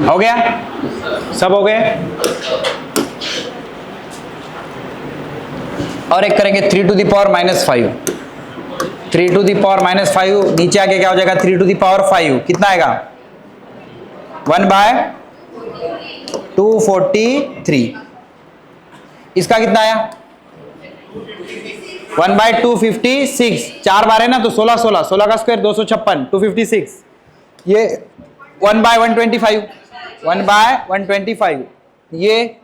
हो गया, सब हो गए। और एक करेंगे 3 to the power -5, 3 to the power -5 नीचे आके क्या हो जाएगा 3 टू द पावर 5 कितना आएगा 1/243। इसका कितना आया 1/256, 4 बार है ना तो 16 16 16 का स्क्वायर 256, 256 ये 1/125, 1/125 ये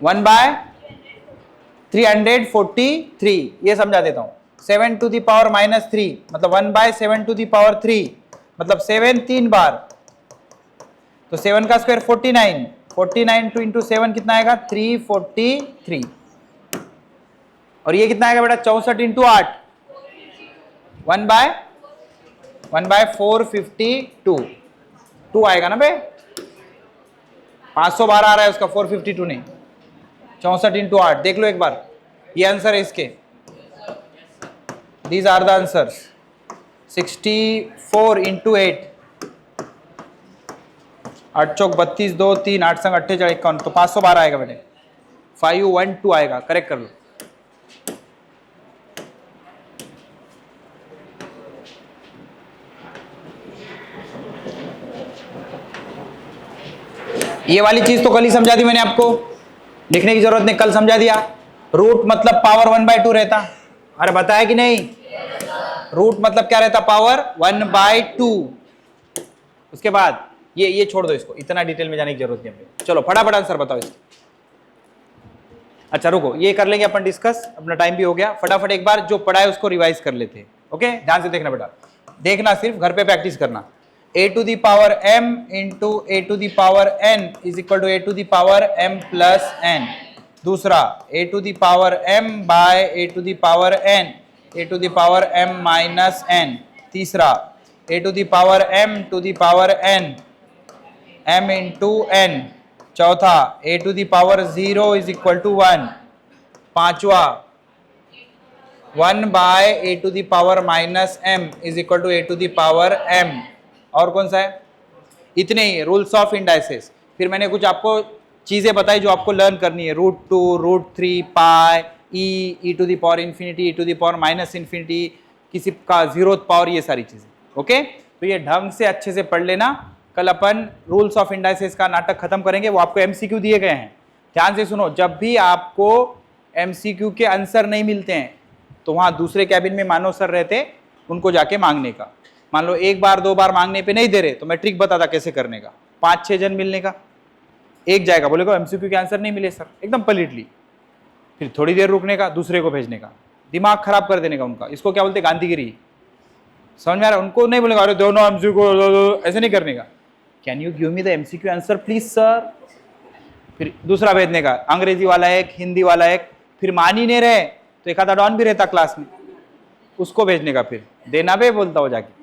1/343 ये समझा देता हूं। 7 टू द पावर -3 मतलब 1/7 टू द पावर 3 मतलब 7 3 बार, तो 7 का स्क्वायर 49, 49 टू इंटू 7 कितना आएगा 343। और ये कितना आएगा बेटा 64 इंटू 8 1/452 2 आएगा ना बे, 512 आ रहा है उसका, 452 नहीं, 64 इंटू 8। देख लो एक बार, ये आंसर है इसके। These are the answers. 64 into 8, 8 चौक 32, 2 3, 8 संग 48, 51, तो 512 आएगा बेटे, 512 आएगा, करेक्ट कर लो। ये वाली चीज तो कल ही समझा दी मैंने आपको, लिखने की जरूरत नहीं, कल समझा दिया। रूट मतलब पावर 1/2 रहता, अरे बताया कि नहीं, रूट मतलब क्या रहता पावर 1/2। उसके बाद ये छोड़ दो, इसको इतना डिटेल में जाने की जरूरत नहीं है। चलो फटाफट आंसर बताओ इसको। अच्छा रुको, ये कर लेंगे अपन डिस्कस, अपना टाइम भी हो गया। फटाफट एक बार जो पढ़ा है उसको रिवाइज कर लेते हैं। ओके, ध्यान से देखना बेटा, देखना सिर्फ, घर पे प्रैक्टिस करना। a to the power m into a to the power n is equal to a to the power m plus n। दूसरा a to the power m by a to the power n, a to the power m minus n। तीसरा a to the power m to the power n, m into n। चौथा a to the power 0 is equal to 1। पांचवा 1 by a to the power minus m is equal to a to the power m। और कौन सा है, इतने ही rules of indices. फिर मैंने कुछ आपको चीजें बताई जो आपको लर्न करनी है, √2, √3, pi, e to the power infinity, e to the power minus infinity, किसी का 0th पावर, ये सारी चीजें। ओके, तो ये ढंग से अच्छे से पढ़ लेना। कल अपन रूल्स ऑफ इंडाइसेस का नाटक खत्म करेंगे, वो आपको एमसीक्यू दिए गए हैं, ध्यान से सुनो। जब भी आपको एमसीक्यू के आंसर नहीं मिलते हैं तो वहां दूसरे कैबिन में मानव सर रहते, उनको जाके मांगने का। मान लो एक बार दो बार मांगने पे नहीं दे रहे तो मैं ट्रिक बताता कैसे करने का। 5-6 जन मिलने का, एक जाएगा बोलेगा एमसीक्यू के आंसर नहीं मिले सर, एकदम पलिटली, फिर थोड़ी देर रुकने का, दूसरे को भेजने का, दिमाग खराब कर देने का उनका। इसको क्या बोलते हैं, गांधीगिरी। समझ में आ रहा है? उनको नहीं बोलेगा अरे दोनों एमसीक्यू, ऐसे नहीं करने का। Can you give me the MCQ answer please sir, फिर दूसरा भेजने का, अंग्रेजी वाला एक, हिंदी वाला एक। फिर मान ही नहीं रहे तो एक आधा डॉन भी रहता क्लास में, उसको भेजने का, फिर देना भी बोलता हो जाके।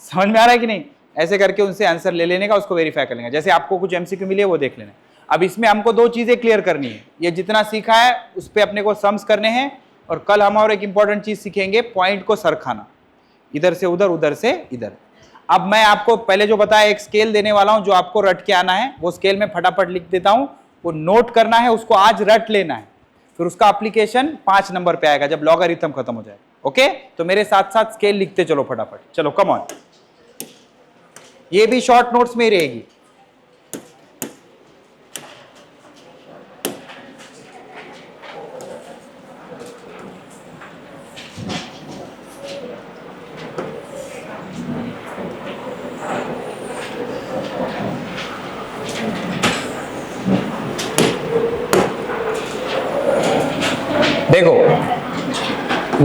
समझ में आ रहा है कि नहीं? ऐसे करके उनसे आंसर ले लेने का, उसको वेरीफाई कर लेंगे। जैसे आपको कुछ एमसीक्यू मिले वो देख लेना। अब इसमें हमको 2 चीजें क्लियर करनी है। ये जितना सीखा है उस पर अपने को सम्स करने हैं, और कल हम और एक इंपॉर्टेंट चीज सीखेंगे, पॉइंट को सरखाना, इधर से उधर, उधर से इधर। अब मैं आपको पहले जो बताया एक स्केल देने वाला हूं जो आपको रट के आना है, वो स्केल में फटाफट लिख देता हूं, वो नोट करना है, उसको आज रट लेना है, फिर उसका एप्लीकेशन 5 नंबर पे आएगा जब लॉगरिथम खत्म हो जाए। ओके, तो मेरे साथ साथ स्केल लिखते चलो फटाफट। चलो कम ऑन, ये भी शॉर्ट नोट्स में ही रहेगी। देखो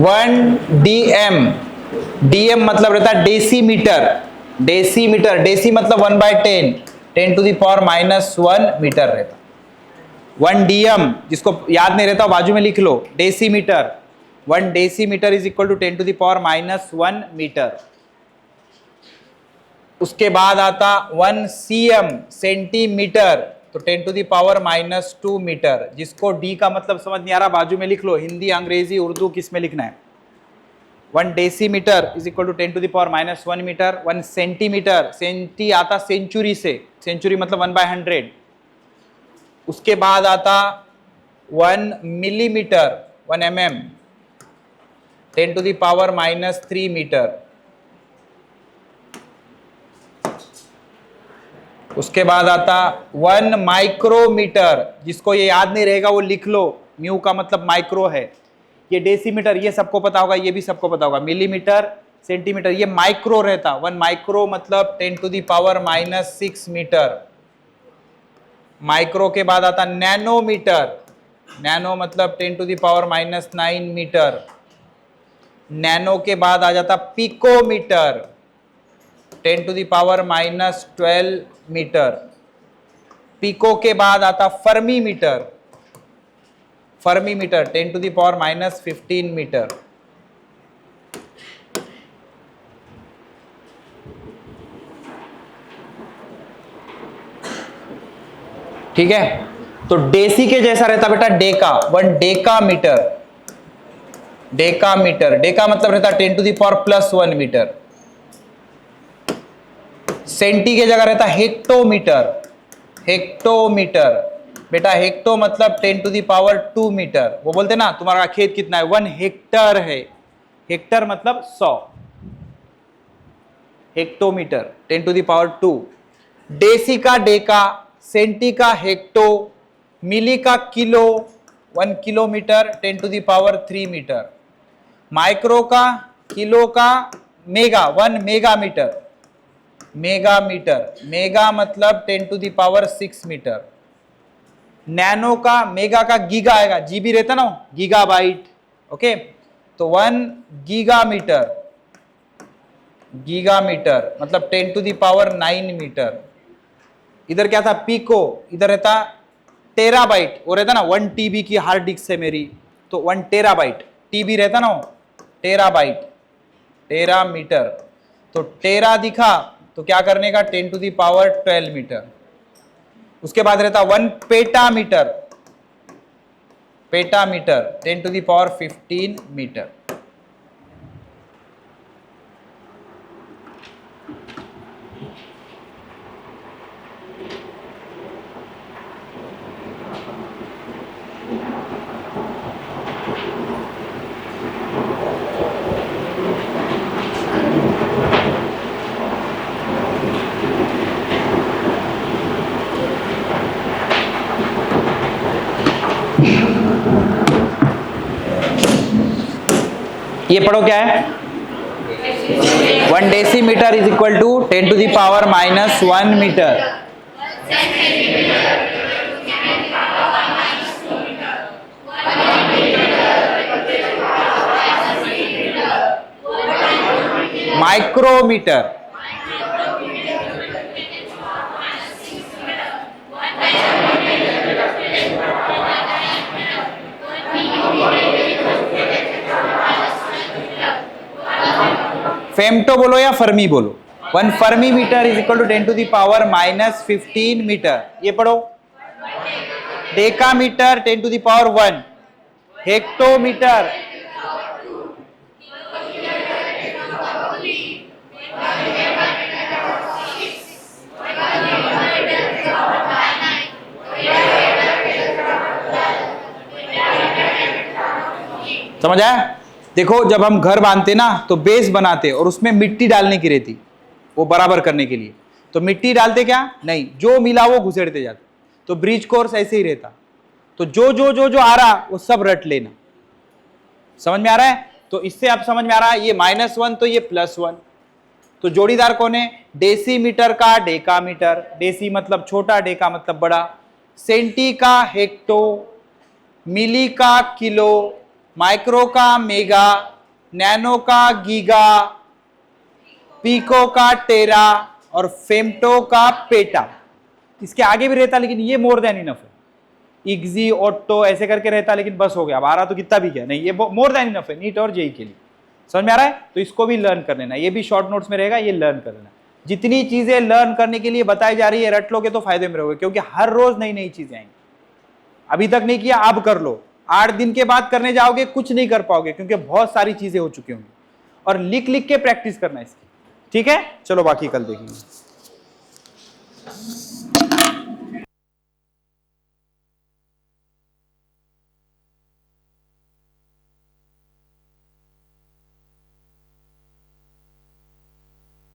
1 dm, dm मतलब रहता है डेसीमीटर, डेसीमीटर, डेसी मतलब 1/10, 10 टू दी पावर -1 मीटर रहता। 1 dm, जिसको याद नहीं रहता बाजू में लिख लो, decimetre. 1 decimetre is equal to 10 to the power -1 metre. उसके बाद आता 1 cm, सेंटीमीटर, तो 10 टू दी पावर -2 मीटर। जिसको d का मतलब समझ नहीं आ रहा बाजू में लिख लो, हिंदी, अंग्रेजी, उर्दू, किस में लिखना है। 1 decimetre is equal to 10 to the power minus 1 metre. 1 centimetre, centi आता सेंचुरी से, सेंचुरी मतलब 1/100। उसके बाद आता 1 millimetre, 1 mm, 10 to the power minus 3 metre. उसके बाद आता 1 माइक्रोमीटर, जिसको ये याद नहीं रहेगा वो लिख लो, म्यू का मतलब माइक्रो है। ये डेसीमीटर ये सबको पता होगा, ये भी सबको पता होगा। मिलीमीटर, सेंटीमीटर, ये माइक्रो रहता। 1 माइक्रो मतलब 10 to the power minus 6 metre. Micro के बाद आता नैनोमीटर, नैनो मतलब 10 to the power minus 9 metre. Nano के बाद आ जाता picometre, 10 to the power minus 12 metre. Pico के बाद आता fermi metre, fermi metre 10 to the power minus 15 metre. ठीक है, तो डेसी के जैसा रहता बेटा deca, 1 deca metre. Deca metre, deca मतलब रहता 10 to the power plus 1 metre. Centi के जगह रहता हेक्टोमीटर, हेक्टोमीटर बेटा, हेक्टो मतलब 10 टू द पावर 2 मीटर। वो बोलते ना तुम्हारा खेत कितना है, 1 हेक्टर है। हेक्टर मतलब 100, hectometre 10 to the power 2। Deci का डेका, सेंटी का हेक्टो, मिली का kilo, 1 kilometre 10 to the power 3 metre. Micro का, किलो का, मेगा 1 मेगामीटर, मेगामीटर, मेगा मतलब 10 to the power 6 metre. Nano का, मेगा का गीगा आएगा, जीबी रहता ना गीगाबाइट। ओके, तो 1 गीगामीटर, गीगामीटर मतलब 10 टू द पावर 9 मीटर। इधर क्या था पीको, इधर रहता टेराबाइट, वो रहता ना 1 टीबी की हार्ड डिस्क है मेरी, तो 1 टेराबाइट, टीबी रहता ना टेराबाइट, टेरामीटर। तो टेरा दिखा तो क्या करने का, 10 टू द पावर 12 मीटर। उसके बाद रहता 1 petametre, petametre 10 to the power 15 metre. ये पढ़ो क्या है, 1 decimetre is equal to 10 to the power minus 1 metre. Micrometre, femto बोलो या फर्मी बोलो। 1 fermi metre is equal to 10 to the power minus 15 metre. ये पढ़ो, decametre 10 to the power 1, hectometre, समझ आया। देखो जब हम घर बांधते ना तो बेस बनाते और उसमें मिट्टी डालने की रहती, वो बराबर करने के लिए। तो मिट्टी डालते क्या नहीं, जो मिला वो घुसेड़ते जाते। तो ब्रिज कोर्स ऐसे ही रहता, तो जो जो जो जो आ रहा वो सब रट लेना। समझ में आ रहा है, तो इससे आप समझ में आ रहा है ये -1 तो ये +1। तो जोड़ीदार कौन है, डेसीमीटर का डेकामीटर, डेसी मतलब छोटा, डेका मतलब बड़ा, सेंटी का हेक्टो, मिली का किलो, माइक्रो का मेगा, नैनो का गीगा, पीको का टेरा और फेम्टो का पेटा। इसके आगे भी रहता लेकिन ये मोर देन इनफ है। इग्जी ऑटो ऐसे करके रहता लेकिन बस हो गया, अब आ रहा तो कितना भी क्या नहीं, ये मोर देन इनफ है नीट और जेई के लिए। समझ में आ रहा है, तो इसको भी लर्न कर लेना, ये भी शॉर्ट नोट्स में रहेगा, ये लर्न कर लेना। जितनी चीजें लर्न करने के लिए बताई जा रही है रट लोगे तो फायदे में रहोगे, क्योंकि हर रोज नई नई चीजें आएंगी। अभी तक नहीं किया अब कर लो, 8 दिन के बाद करने जाओगे कुछ नहीं कर पाओगे, क्योंकि बहुत सारी चीजें हो चुकी होंगी। और लिख लिख के प्रैक्टिस करना इसकी, ठीक है। चलो बाकी कल देखेंगे।